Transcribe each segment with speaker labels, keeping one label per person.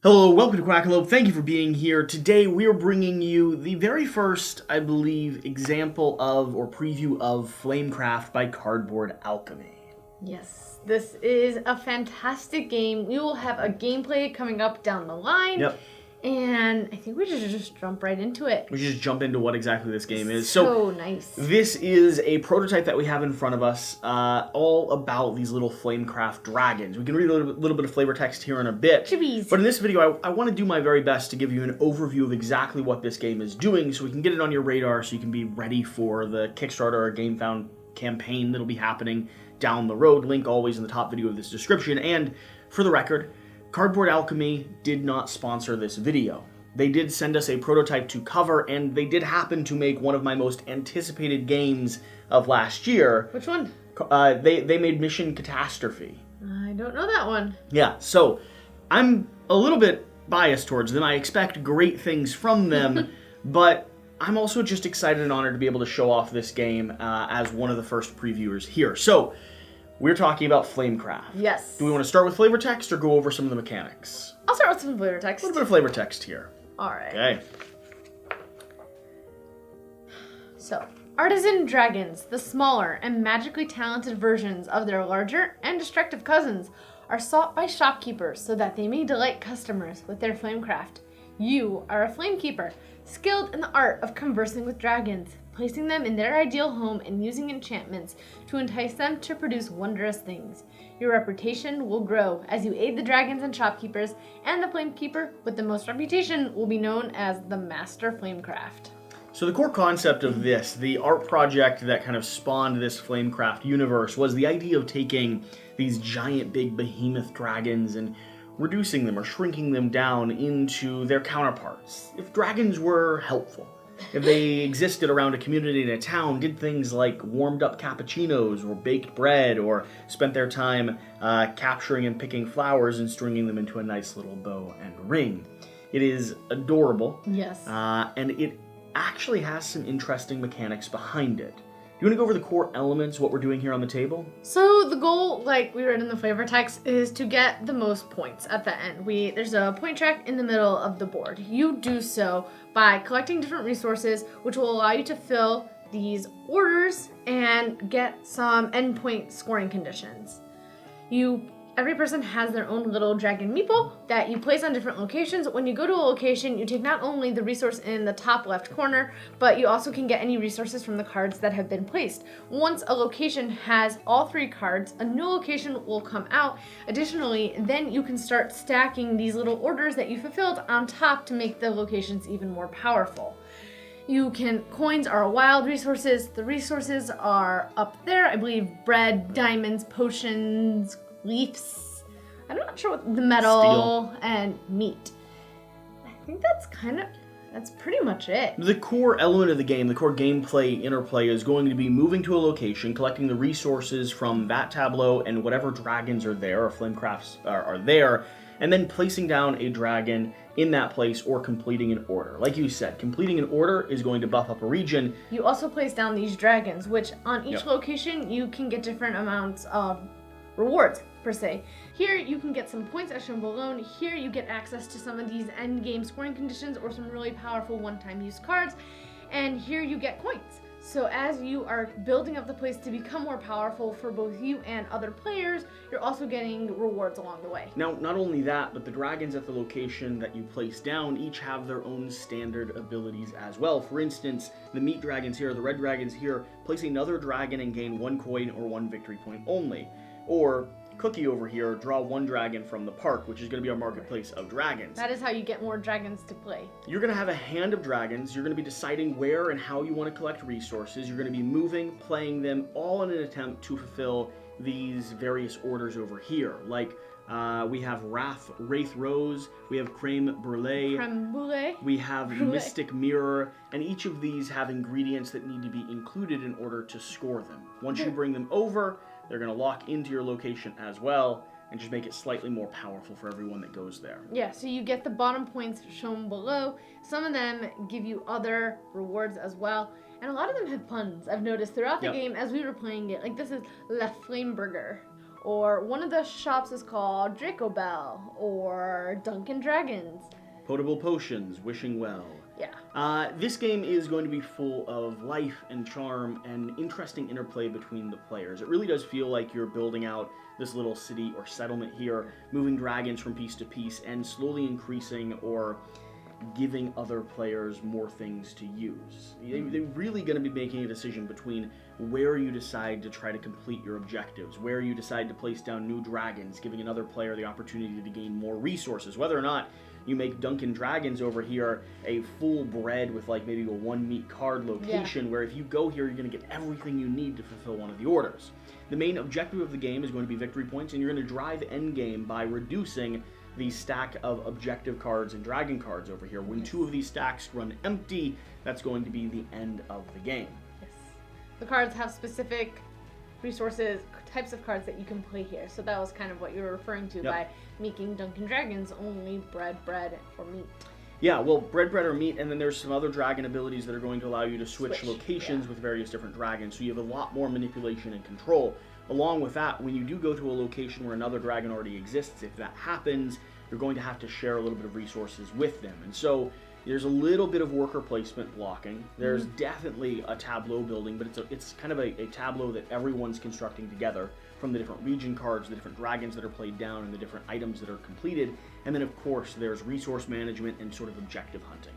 Speaker 1: Hello, welcome to Quackalope. Thank you for being here. Today we are bringing you the very first, I believe, example of or preview of Flamecraft by Cardboard Alchemy.
Speaker 2: Yes, this is a fantastic game. We will have a gameplay coming up down the line.
Speaker 1: Yep.
Speaker 2: And I think we should just jump right into it.
Speaker 1: We should just jump into what exactly this game is.
Speaker 2: So nice.
Speaker 1: This is a prototype that we have in front of us, all about these little Flamecraft dragons. We can read a little bit of flavor text here in a bit.
Speaker 2: Chibis.
Speaker 1: But in this video, I want to do my very best to give you an overview of exactly what this game is doing so we can get it on your radar so you can be ready for the Kickstarter or GameFound campaign that'll be happening down the road. Link always in the top video of this description. And for the record, Cardboard Alchemy did not sponsor this video. They did send us a prototype to cover, and they did happen to make one of my most anticipated games of last year.
Speaker 2: Which one?
Speaker 1: They made Mission Catastrophe.
Speaker 2: I don't know that one.
Speaker 1: Yeah, so I'm a little bit biased towards them. I expect great things from them, but I'm also just excited and honored to be able to show off this game as one of the first previewers here. So, we're talking about Flamecraft.
Speaker 2: Yes.
Speaker 1: Do we want to start with flavor text or go over some of the mechanics?
Speaker 2: I'll start with some flavor text.
Speaker 1: A little bit of flavor text here.
Speaker 2: All right.
Speaker 1: Okay.
Speaker 2: So, Artisan Dragons, the smaller and magically talented versions of their larger and destructive cousins, are sought by shopkeepers so that they may delight customers with their flamecraft. You are a flamekeeper, skilled in the art of conversing with dragons, placing them in their ideal home and using enchantments to entice them to produce wondrous things. Your reputation will grow as you aid the dragons and shopkeepers, and the Flamekeeper with the most reputation will be known as the Master of Flamecraft.
Speaker 1: So the core concept of this, the art project that kind of spawned this Flamecraft universe, was the idea of taking these giant big behemoth dragons and reducing them or shrinking them down into their counterparts. If dragons were helpful, if they existed around a community in a town, did things like warmed up cappuccinos or baked bread, or spent their time capturing and picking flowers and stringing them into a nice little bow and ring. It is adorable.
Speaker 2: Yes.
Speaker 1: And it actually has some interesting mechanics behind it. Do you want to go over the core elements, what we're doing here on the table?
Speaker 2: So the goal, like we read in the flavor text, is to get the most points at the end. There's a point track in the middle of the board. You do so by collecting different resources, which will allow you to fill these orders and get some endpoint scoring conditions. Every person has their own little dragon meeple that you place on different locations. When you go to a location, you take not only the resource in the top left corner, but you also can get any resources from the cards that have been placed. Once a location has all three cards, a new location will come out. Additionally, then you can start stacking these little orders that you fulfilled on top to make the locations even more powerful. Coins are wild resources. The resources are up there. I believe bread, diamonds, potions, leaves. I'm not sure what the metal,
Speaker 1: steel,
Speaker 2: and meat. I think that's pretty much it.
Speaker 1: The core element of the game, the core gameplay interplay, is going to be moving to a location, collecting the resources from that tableau and whatever dragons are there, or Flamecrafts are there, and then placing down a dragon in that place or completing an order. Like you said, completing an order is going to buff up a region.
Speaker 2: You also place down these dragons, which on each location you can get different amounts of rewards, per se. Here you can get some points as shown below. Here you get access to some of these end game scoring conditions or some really powerful one-time use cards. And here you get coins. So as you are building up the place to become more powerful for both you and other players, you're also getting rewards along the way.
Speaker 1: Now, not only that, but the dragons at the location that you place down each have their own standard abilities as well. For instance, the meat dragons here, the red dragons here, place another dragon and gain 1 coin or 1 victory point only. Or Cookie over here, draw 1 dragon from the park, which is going to be our marketplace of dragons.
Speaker 2: That is how you get more dragons to play.
Speaker 1: You're going to have a hand of dragons. You're going to be deciding where and how you want to collect resources. You're going to be moving, playing them, all in an attempt to fulfill these various orders over here. Like, we have Wraith Rose, we have Creme Brulee, we have Mystic Mirror, and each of these have ingredients that need to be included in order to score them. Once you bring them over, they're going to lock into your location as well and just make it slightly more powerful for everyone that goes there.
Speaker 2: Yeah, so you get the bottom points shown below. Some of them give you other rewards as well. And a lot of them have puns, I've noticed throughout the game as we were playing it. Like this is La Flameburger. Or one of the shops is called Draco Bell or Dunkin' Dragons.
Speaker 1: Potable potions, wishing well.
Speaker 2: Yeah.
Speaker 1: This game is going to be full of life and charm and interesting interplay between the players. It really does feel like you're building out this little city or settlement here, moving dragons from piece to piece, and slowly increasing or giving other players more things to use. They're really going to be making a decision between where you decide to try to complete your objectives, where you decide to place down new dragons, giving another player the opportunity to gain more resources, whether or not you make Dunkin' Dragons over here a full bread with like maybe a 1 meat card location where if you go here, you're going to get everything you need to fulfill one of the orders. The main objective of the game is going to be victory points, and you're going to drive endgame by reducing the stack of objective cards and dragon cards over here. When 2 of these stacks run empty, that's going to be the end of the game.
Speaker 2: Yes. The cards have specific resources, types of cards that you can play here. So that was kind of what you were referring to by making Dunkin' Dragons only bread, or meat.
Speaker 1: Yeah, well, bread, or meat, and then there's some other dragon abilities that are going to allow you to switch locations with various different dragons, so you have a lot more manipulation and control. Along with that, when you do go to a location where another dragon already exists, if that happens, you're going to have to share a little bit of resources with them. And so there's a little bit of worker placement blocking. There's definitely a tableau building, but it's kind of a tableau that everyone's constructing together from the different region cards, the different dragons that are played down, and the different items that are completed. And then, of course, there's resource management and sort of objective hunting.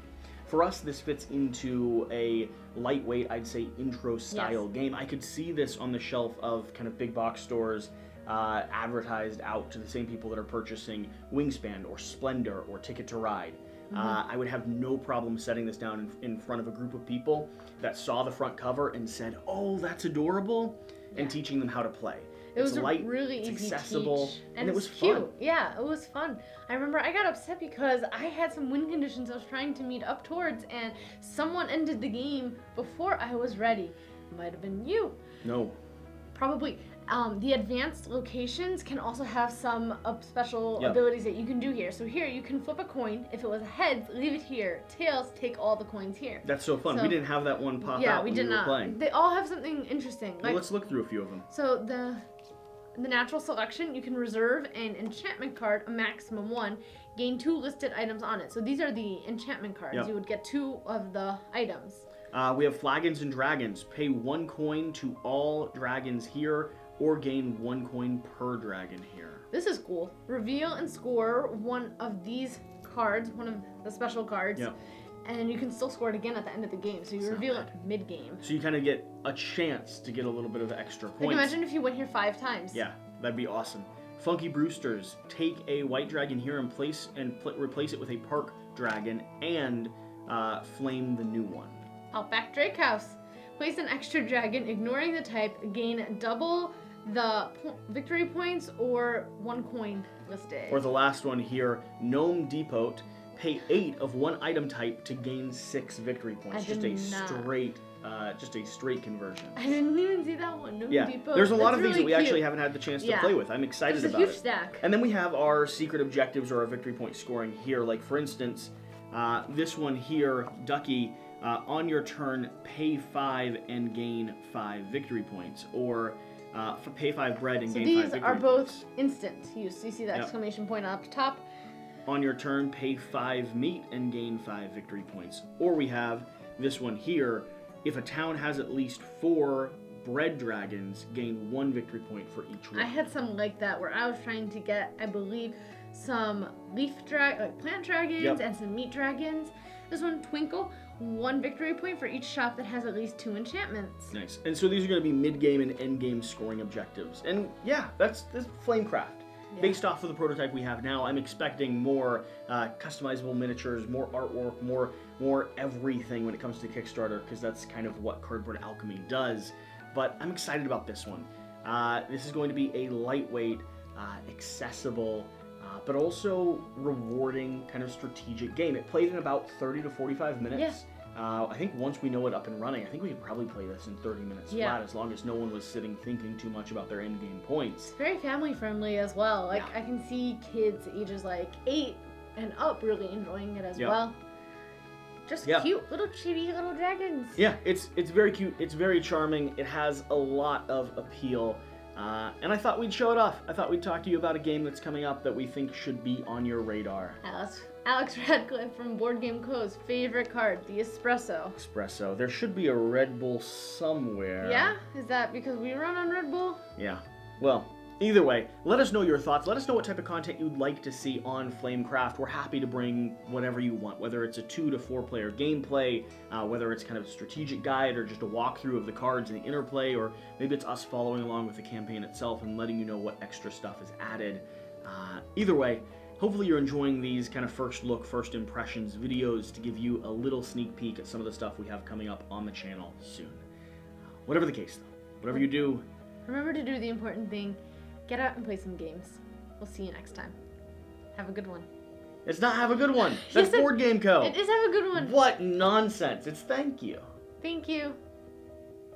Speaker 1: For us, this fits into a lightweight, I'd say, intro-style game. I could see this on the shelf of kind of big box stores advertised out to the same people that are purchasing Wingspan or Splendor or Ticket to Ride. I would have no problem setting this down in front of a group of people that saw the front cover and said, "Oh, that's adorable," and teaching them how to play.
Speaker 2: It was
Speaker 1: light,
Speaker 2: really
Speaker 1: it's
Speaker 2: easy
Speaker 1: accessible,
Speaker 2: to teach,
Speaker 1: and it was
Speaker 2: cute.
Speaker 1: fun.
Speaker 2: Yeah, it was fun. I remember I got upset because I had some win conditions I was trying to meet up towards, and someone ended the game before I was ready. Might have been you.
Speaker 1: No.
Speaker 2: Probably. The advanced locations can also have some special abilities that you can do here. So here you can flip a coin. If it was heads, leave it here. Tails, take all the coins here.
Speaker 1: That's so fun. We didn't have that one pop out
Speaker 2: yeah, we
Speaker 1: when
Speaker 2: did
Speaker 1: we were
Speaker 2: not.
Speaker 1: playing.
Speaker 2: They all have something interesting.
Speaker 1: Well, let's look through a few of them.
Speaker 2: So the natural selection, you can reserve an enchantment card, a maximum 1, gain 2 listed items on it. So these are the enchantment cards. You would get 2 of the items.
Speaker 1: We have Flagons and Dragons. Pay 1 coin to all dragons here, or gain 1 coin per dragon here.
Speaker 2: This is cool. Reveal and score one of these cards, one of the special cards, and you can still score it again at the end of the game. So you reveal it mid-game.
Speaker 1: So you kind of get a chance to get a little bit of extra points.
Speaker 2: Like imagine if you went here 5 times.
Speaker 1: Yeah, that'd be awesome. Funky Brewsters. Take a white dragon here and replace it with a park dragon and flame the new one.
Speaker 2: Outback Drake House. Place an extra dragon, ignoring the type, gain double the victory points or 1 coin listed.
Speaker 1: Or the last one here, Gnome Depot. Pay 8 of 1 item type to gain 6 victory points. Just a straight conversion.
Speaker 2: I didn't even see that one. Gnome Depot.
Speaker 1: There's a lot of
Speaker 2: That's
Speaker 1: these that we
Speaker 2: really
Speaker 1: actually haven't had the chance to play with. I'm excited about it.
Speaker 2: It's a huge stack.
Speaker 1: And then we have our secret objectives or our victory point scoring here. Like for instance, this one here, Ducky. On your turn, pay 5 and gain 5 victory points, or pay 5 bread and gain 5 victory points.
Speaker 2: These are both instant use. You see the exclamation point up top?
Speaker 1: On your turn, pay 5 meat and gain 5 victory points. Or we have this one here. If a town has at least 4 bread dragons, gain 1 victory point for each one.
Speaker 2: I had some like that where I was trying to get, I believe, some plant dragons and some meat dragons. This one, Twinkle, 1 victory point for each shop that has at least 2 enchantments.
Speaker 1: Nice. And so these are going to be mid-game and end-game scoring objectives. And yeah, that's Flamecraft. Yeah. Based off of the prototype we have now, I'm expecting more customizable miniatures, more artwork, more everything when it comes to Kickstarter, because that's kind of what Cardboard Alchemy does. But I'm excited about this one. This is going to be a lightweight, accessible, but also rewarding kind of strategic game. It played in about 30 to 45 minutes.
Speaker 2: Yeah.
Speaker 1: I think once we know it up and running, I think we could probably play this in 30 minutes flat, as long as no one was sitting thinking too much about their end game points.
Speaker 2: It's very family friendly as well. Like I can see kids ages like 8 and up really enjoying it as well. Just cute little chibi little dragons.
Speaker 1: Yeah, it's very cute. It's very charming. It has a lot of appeal. And I thought we'd show it off. I thought we'd talk to you about a game that's coming up that we think should be on your radar.
Speaker 2: Alex Radcliffe from Board Game Co.'s favorite card, the Espresso.
Speaker 1: Espresso. There should be a Red Bull somewhere.
Speaker 2: Yeah? Is that because we run on Red Bull?
Speaker 1: Yeah. Well, either way, let us know your thoughts. Let us know what type of content you'd like to see on Flamecraft. We're happy to bring whatever you want, whether it's a 2 to 4 player gameplay, whether it's kind of a strategic guide or just a walkthrough of the cards and the interplay, or maybe it's us following along with the campaign itself and letting you know what extra stuff is added. Either way, hopefully you're enjoying these kind of first look, first impressions videos to give you a little sneak peek at some of the stuff we have coming up on the channel soon. Whatever the case, though, whatever you do,
Speaker 2: remember to do the important thing. Get out and play some games. We'll see you next time. Have a good one.
Speaker 1: It's not have a good one. That's Board Game Co.
Speaker 2: It is have a good one.
Speaker 1: What nonsense. It's thank you.
Speaker 2: Thank you.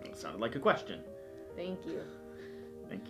Speaker 1: It sounded like a question.
Speaker 2: Thank you.